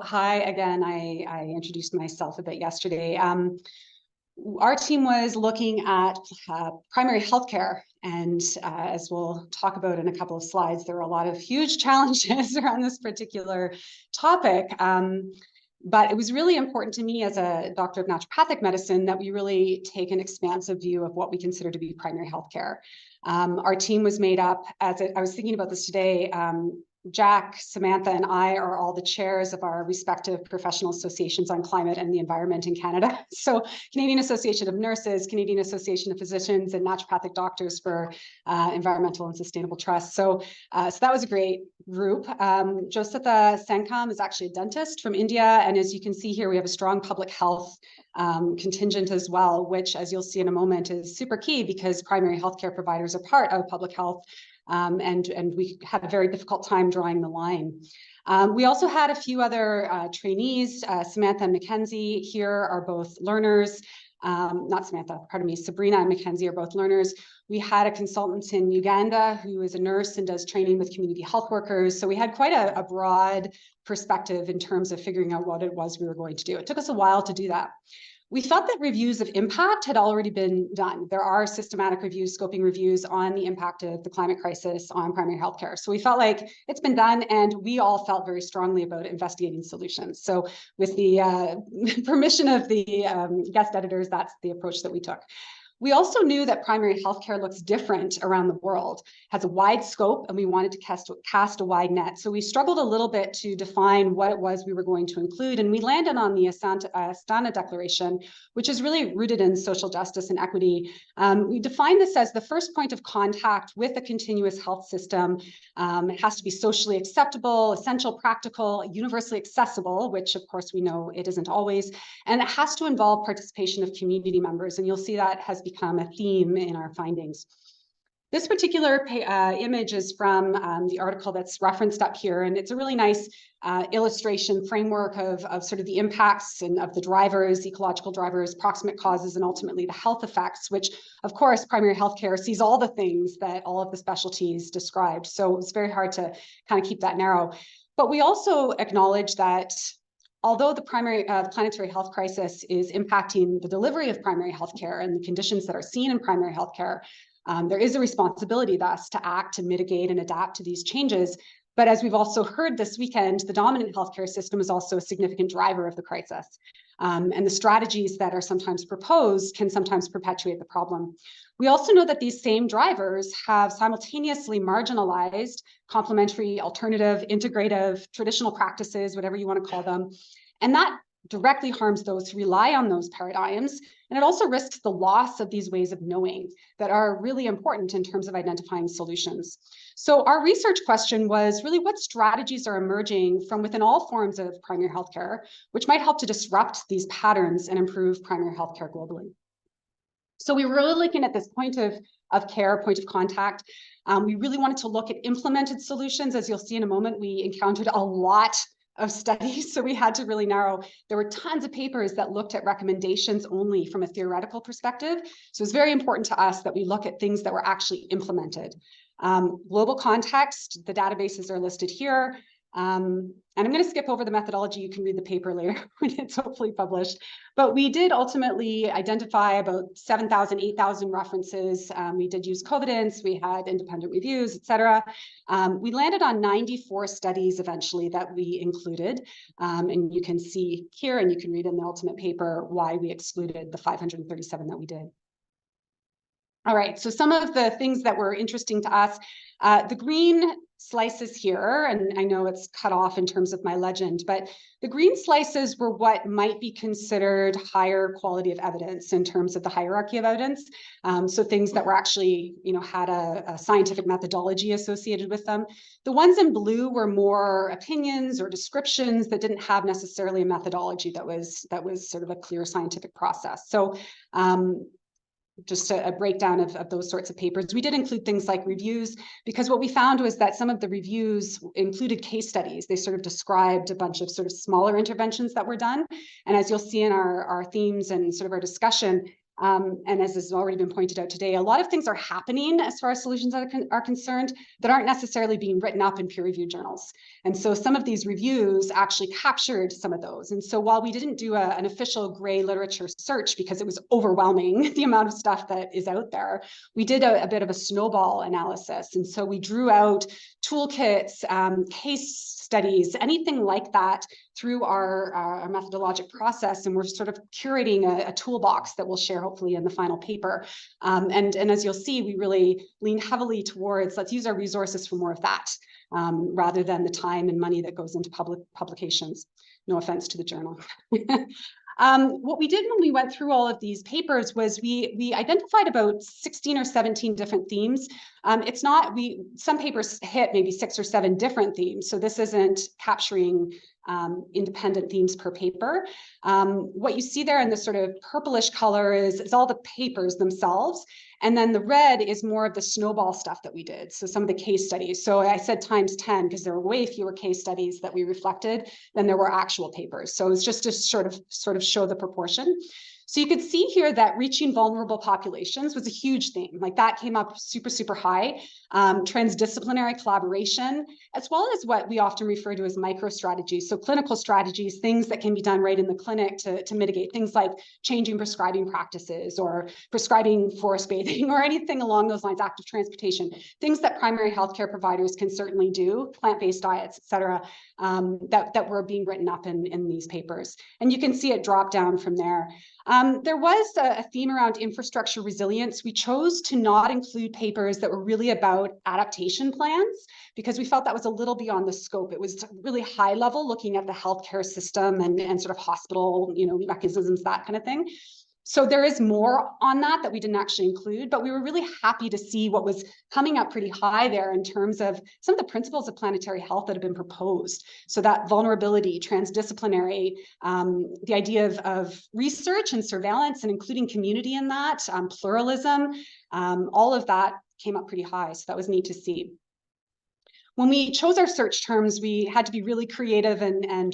Hi again. I introduced myself a bit yesterday. Our team was looking at primary healthcare, and as we'll talk about in a couple of slides, there are a lot of huge challenges around this particular topic. But it was really important to me as a doctor of naturopathic medicine that we really take an expansive view of what we consider to be primary healthcare. Our team was made up, I was thinking about this today, Jack, Samantha, and I are all the chairs of our respective professional associations on climate and the environment in Canada. So Canadian Association of Nurses, Canadian Association of Physicians, and Naturopathic Doctors for Environmental and Sustainable Trust. So that was a great group. Josepha Sankam is actually a dentist from India. And as you can see here, we have a strong public health contingent as well, which, as you'll see in a moment, is super key because primary healthcare providers are part of public health. And we had a very difficult time drawing the line. We also had a few other trainees. Samantha and Mackenzie here are both learners. Not Samantha, pardon me, Sabrina and Mackenzie are both learners. We had a consultant in Uganda who is a nurse and does training with community health workers. So we had quite a broad perspective in terms of figuring out what it was we were going to do. It took us a while to do that. We felt that reviews of impact had already been done. There are systematic reviews, scoping reviews on the impact of the climate crisis on primary healthcare. So we felt like it's been done, and we all felt very strongly about investigating solutions. So with the permission of the guest editors, that's the approach that we took. We also knew that primary healthcare looks different around the world, has a wide scope, and we wanted to cast a wide net. So we struggled a little bit to define what it was we were going to include, and we landed on the Astana Declaration, which is really rooted in social justice and equity. We define this as the first point of contact with a continuous health system. It has to be socially acceptable, essential, practical, universally accessible, which of course we know it isn't always, and it has to involve participation of community members, and you'll see that has become a theme in our findings. This particular image is from the article that's referenced up here, and it's a really nice illustration framework of sort of the impacts and of the drivers, ecological drivers, proximate causes, and ultimately the health effects, which of course primary healthcare sees all the things that all of the specialties described. So it's very hard to kind of keep that narrow. But we also acknowledge that although the planetary health crisis is impacting the delivery of primary healthcare and the conditions that are seen in primary healthcare, there is a responsibility thus to act, to mitigate and adapt to these changes. But as we've also heard this weekend, the dominant healthcare system is also a significant driver of the crisis. And the strategies that are sometimes proposed can sometimes perpetuate the problem. We also know that these same drivers have simultaneously marginalized complementary, alternative, integrative, traditional practices, whatever you want to call them. And that directly harms those who rely on those paradigms. And it also risks the loss of these ways of knowing that are really important in terms of identifying solutions. So our research question was really what strategies are emerging from within all forms of primary healthcare, which might help to disrupt these patterns and improve primary healthcare globally. So we were really looking at this point of care, point of contact. We really wanted to look at implemented solutions. As you'll see in a moment, we encountered a lot of studies, so we had to really narrow. There were tons of papers that looked at recommendations only from a theoretical perspective. So it's very important to us that we look at things that were actually implemented. Global context, the databases are listed here. And I'm going to skip over the methodology. You can read the paper later when it's hopefully published. But we did ultimately identify about 7,000, 8,000 references. We did use Covidence. We had independent reviews, et cetera. We landed on 94 studies eventually that we included. And you can see here, and you can read in the ultimate paper why we excluded the 537 that we did. All right, so some of the things that were interesting to us, the green slices here, and I know it's cut off in terms of my legend, but the green slices were what might be considered higher quality of evidence in terms of the hierarchy of evidence. So things that were actually, had a scientific methodology associated with them. The ones in blue were more opinions or descriptions that didn't have necessarily a methodology that was sort of a clear scientific process. So just a breakdown of those sorts of papers. We did include things like reviews, because what we found was that some of the reviews included case studies. They sort of described a bunch of sort of smaller interventions that were done. And as you'll see in our themes and sort of our discussion, And as has already been pointed out today, a lot of things are happening as far as solutions are concerned that aren't necessarily being written up in peer-reviewed journals. And so some of these reviews actually captured some of those. And so while we didn't do an official gray literature search because it was overwhelming, the amount of stuff that is out there, we did a bit of a snowball analysis. And so we drew out toolkits, case studies, anything like that through our methodologic process. And we're sort of curating a toolbox that we'll share hopefully in the final paper. And as you'll see, we really lean heavily towards, let's use our resources for more of that, rather than the time and money that goes into publications. No offense to the journal. What we did when we went through all of these papers was we identified about 16 or 17 different themes. It's not, some papers hit maybe 6 or 7 different themes. So this isn't capturing independent themes per paper. What you see there in the sort of purplish color is all the papers themselves. And then the red is more of the snowball stuff that we did. So some of the case studies. So I said times 10 because there were way fewer case studies that we reflected than there were actual papers. So it's just to sort of show the proportion. So you could see here that reaching vulnerable populations was a huge theme. Like that came up super, super high. Transdisciplinary collaboration, as well as what we often refer to as micro strategies. So clinical strategies, things that can be done right in the clinic to mitigate things like changing prescribing practices or prescribing forest bathing or anything along those lines, active transportation, things that primary healthcare providers can certainly do, plant-based diets, et cetera, that were being written up in these papers. And you can see it drop down from there. There was a theme around infrastructure resilience. We chose to not include papers that were really about adaptation plans because we felt that was a little beyond the scope. It was really high level, looking at the healthcare system and sort of hospital, mechanisms, that kind of thing. So there is more on that we didn't actually include, but we were really happy to see what was coming up pretty high there in terms of some of the principles of planetary health that have been proposed. So that vulnerability, transdisciplinary, the idea of research and surveillance and including community in that, pluralism, all of that came up pretty high. So that was neat to see. When we chose our search terms, we had to be really creative and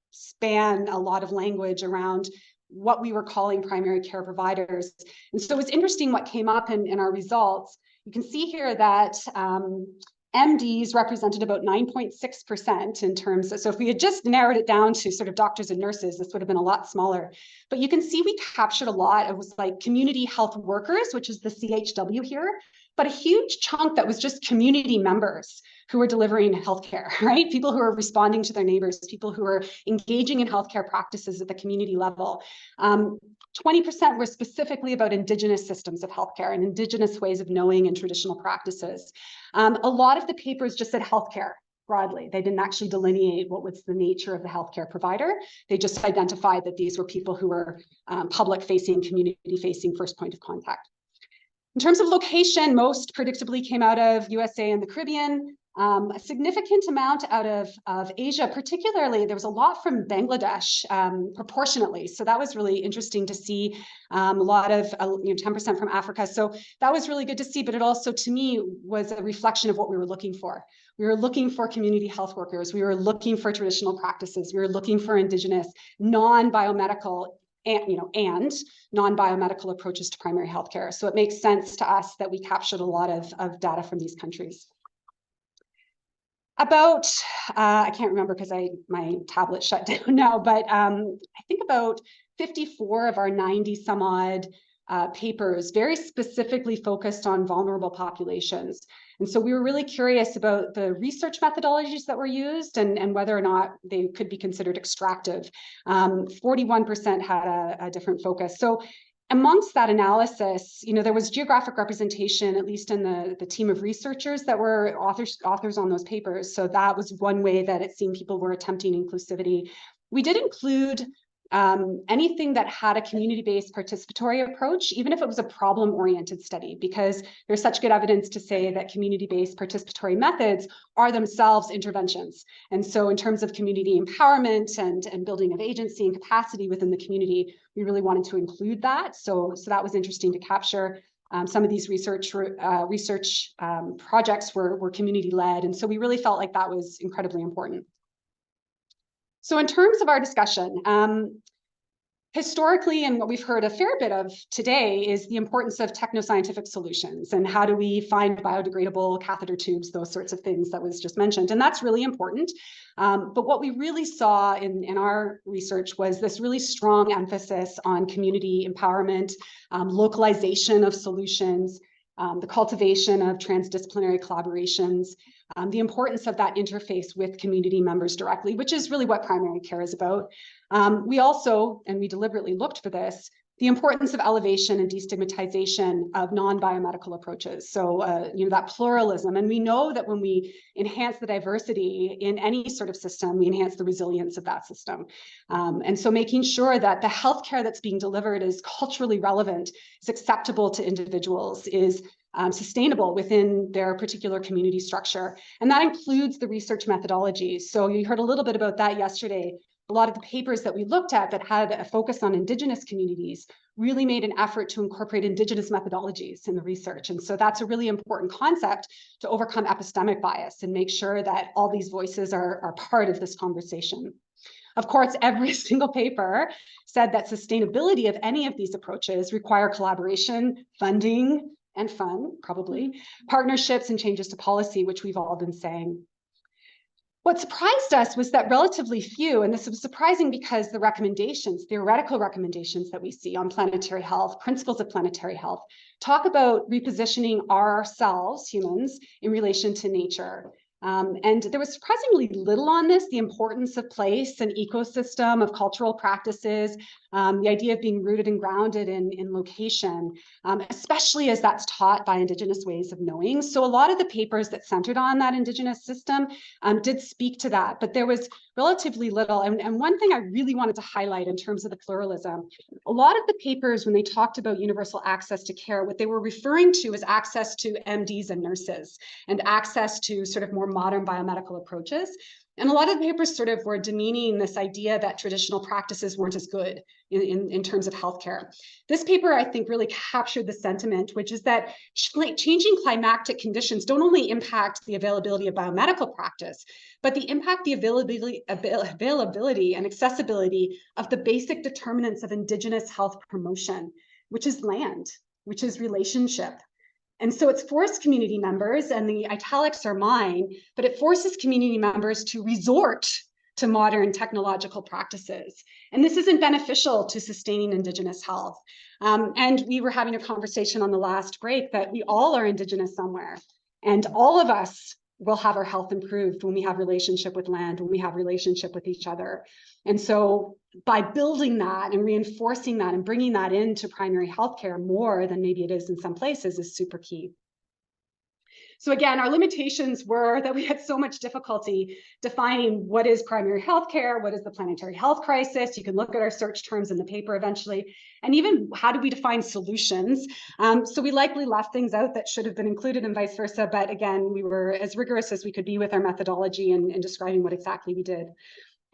span a lot of language around what we were calling primary care providers. And so it was interesting what came up in our results. You can see here that MDs represented about 9.6% in terms of, so if we had just narrowed it down to sort of doctors and nurses, this would have been a lot smaller. But you can see we captured a lot. It was like community health workers, which is the CHW here, but a huge chunk that was just community members who are delivering healthcare, right? People who are responding to their neighbors, people who are engaging in healthcare practices at the community level. 20% were specifically about Indigenous systems of healthcare and Indigenous ways of knowing and traditional practices. A lot of the papers just said healthcare broadly. They didn't actually delineate what was the nature of the healthcare provider. They just identified that these were people who were public-facing, community-facing, first point of contact. In terms of location, most predictably came out of USA and the Caribbean. A significant amount out of Asia, particularly there was a lot from Bangladesh proportionately. So that was really interesting to see. A lot of 10% from Africa. So that was really good to see. But it also, to me, was a reflection of what we were looking for. We were looking for community health workers. We were looking for traditional practices. We were looking for Indigenous, non-biomedical and non-biomedical approaches to primary healthcare. So it makes sense to us that we captured a lot of data from these countries. About, I can't remember because my tablet shut down now, but I think about 54 of our 90 some odd papers very specifically focused on vulnerable populations. And so we were really curious about the research methodologies that were used and whether or not they could be considered extractive. 41% had a different focus. So amongst that analysis, there was geographic representation, at least in the team of researchers that were authors on those papers. So that was one way that it seemed people were attempting inclusivity. We did include anything that had a community-based participatory approach, even if it was a problem-oriented study, because there's such good evidence to say that community-based participatory methods are themselves interventions. And so in terms of community empowerment and building of agency and capacity within the community, we really wanted to include that. So that was interesting to capture. Some of these research projects were community-led, and so we really felt like that was incredibly important. So in terms of our discussion, historically, and what we've heard a fair bit of today, is the importance of technoscientific solutions and how do we find biodegradable catheter tubes, those sorts of things that was just mentioned. And that's really important. But what we really saw in our research was this really strong emphasis on community empowerment, localization of solutions, the cultivation of transdisciplinary collaborations, the importance of that interface with community members directly, which is really what primary care is about. We also, and we deliberately looked for this, the importance of elevation and destigmatization of non-biomedical approaches. So, that pluralism. And we know that when we enhance the diversity in any sort of system, we enhance the resilience of that system. And so making sure that the healthcare that's being delivered is culturally relevant, is acceptable to individuals, is sustainable within their particular community structure. And that includes the research methodologies. So you heard a little bit about that yesterday. A lot of the papers that we looked at that had a focus on Indigenous communities really made an effort to incorporate Indigenous methodologies in the research. And so that's a really important concept to overcome epistemic bias and make sure that all these voices are part of this conversation. Of course, every single paper said that sustainability of any of these approaches require collaboration, funding, and fun, probably, partnerships and changes to policy, which we've all been saying. What surprised us was that relatively few, and this was surprising because the recommendations, theoretical recommendations that we see on planetary health, principles of planetary health, talk about repositioning ourselves, humans, in relation to nature. And there was surprisingly little on this, the importance of place and ecosystem, of cultural practices, the idea of being rooted and grounded in location, especially as that's taught by Indigenous ways of knowing. So a lot of the papers that centered on that Indigenous system did speak to that, but there was relatively little. And one thing I really wanted to highlight in terms of the pluralism, a lot of the papers, when they talked about universal access to care, what they were referring to is access to MDs and nurses and access to sort of more modern biomedical approaches. And a lot of the papers sort of were demeaning this idea that traditional practices weren't as good in terms of healthcare. This paper, I think, really captured the sentiment, which is that changing climatic conditions don't only impact the availability of biomedical practice, but the availability and accessibility of the basic determinants of Indigenous health promotion, which is land, which is relationship. And so it's forced community members, and the italics are mine, but it forces community members to resort to modern technological practices. And this isn't beneficial to sustaining Indigenous health. And we were having a conversation on the last break that we all are Indigenous somewhere, and all of us will have our health improved when we have relationship with land, when we have relationship with each other. And so by building that and reinforcing that and bringing that into primary healthcare more than maybe it is in some places is super key. So again, our limitations were that we had so much difficulty defining what is primary healthcare, what is the planetary health crisis. You can look at our search terms in the paper eventually, and even how do we define solutions. So we likely left things out that should have been included and vice versa. But again, we were as rigorous as we could be with our methodology and describing what exactly we did.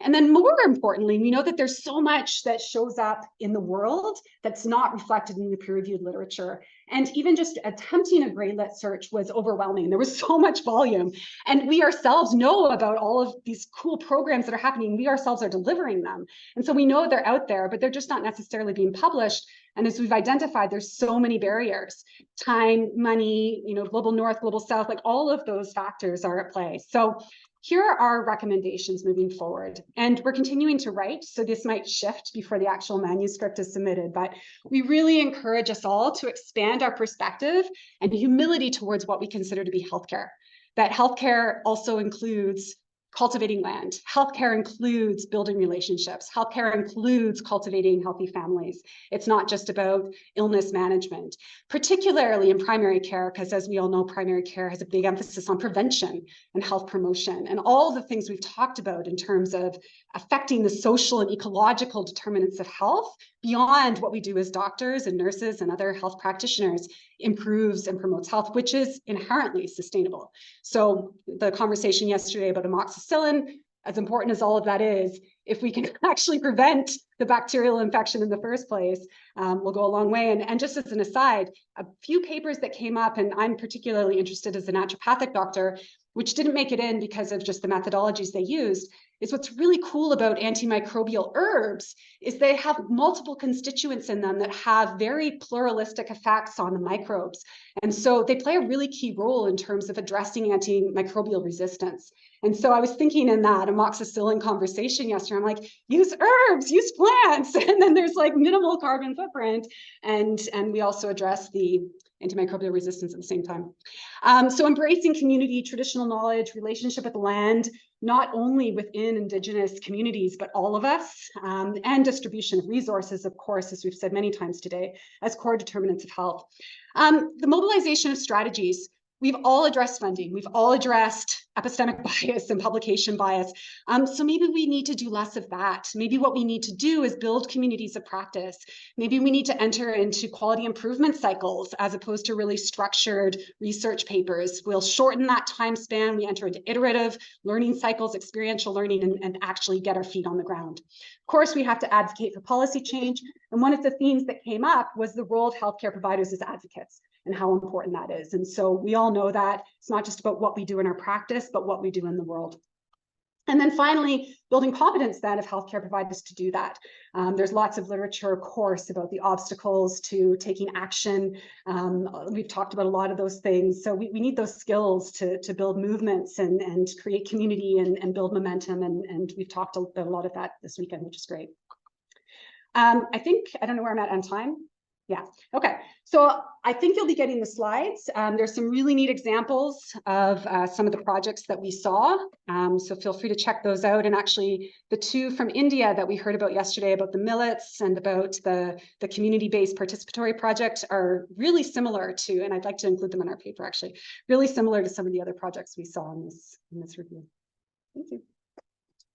And then more importantly, we know that there's so much that shows up in the world that's not reflected in the peer-reviewed literature. And even just attempting a grade-lit search was overwhelming. There was so much volume. And we ourselves know about all of these cool programs that are happening. We ourselves are delivering them. And so we know they're out there, but they're just not necessarily being published. And as we've identified, there's so many barriers: time, money, global north, global south, like all of those factors are at play. So here are our recommendations moving forward. And we're continuing to write, so this might shift before the actual manuscript is submitted, but we really encourage us all to expand our perspective and humility towards what we consider to be healthcare. That healthcare also includes cultivating land. Healthcare includes building relationships. Healthcare includes cultivating healthy families. It's not just about illness management, particularly in primary care, because as we all know, primary care has a big emphasis on prevention and health promotion and all the things we've talked about in terms of affecting the social and ecological determinants of health beyond what we do as doctors and nurses and other health practitioners improves and promotes health, which is inherently sustainable. So the conversation yesterday about amoxicillin, as important as all of that is, if we can actually prevent the bacterial infection in the first place, will go a long way. And just as an aside, a few papers that came up, and I'm particularly interested as a naturopathic doctor, which didn't make it in because of just the methodologies they used, is what's really cool about antimicrobial herbs is they have multiple constituents in them that have very pluralistic effects on the microbes. And so they play a really key role in terms of addressing antimicrobial resistance. And so I was thinking in that amoxicillin conversation yesterday, I'm like, use herbs, use plants, and then there's like minimal carbon footprint. And we also address the antimicrobial resistance at the same time. So embracing community, traditional knowledge, relationship with land, not only within Indigenous communities, but all of us, and distribution of resources, of course, as we've said many times today, as core determinants of health. The mobilization of strategies. We've all addressed funding. We've all addressed epistemic bias and publication bias. So maybe we need to do less of that. Maybe what we need to do is build communities of practice. Maybe we need to enter into quality improvement cycles as opposed to really structured research papers. We'll shorten that time span. We enter into iterative learning cycles, experiential learning, and actually get our feet on the ground. Of course, we have to advocate for policy change. And one of the themes that came up was the role of healthcare providers as advocates and how important that is. And so we all know that it's not just about what we do in our practice, but what we do in the world. And then finally, building competence then of healthcare providers to do that. There's lots of literature, of course, about the obstacles to taking action. We've talked about a lot of those things. So we need those skills to build movements and create community and build momentum. And we've talked about a lot of that this weekend, which is great. I don't know where I'm at on time. Yeah, okay. So I think you'll be getting the slides. There's some really neat examples of some of the projects that we saw. So feel free to check those out. And actually the two from India that we heard about yesterday about the millets and about the community-based participatory project are really similar to, and I'd like to include them in our paper actually, really similar to some of the other projects we saw in this review. Thank you.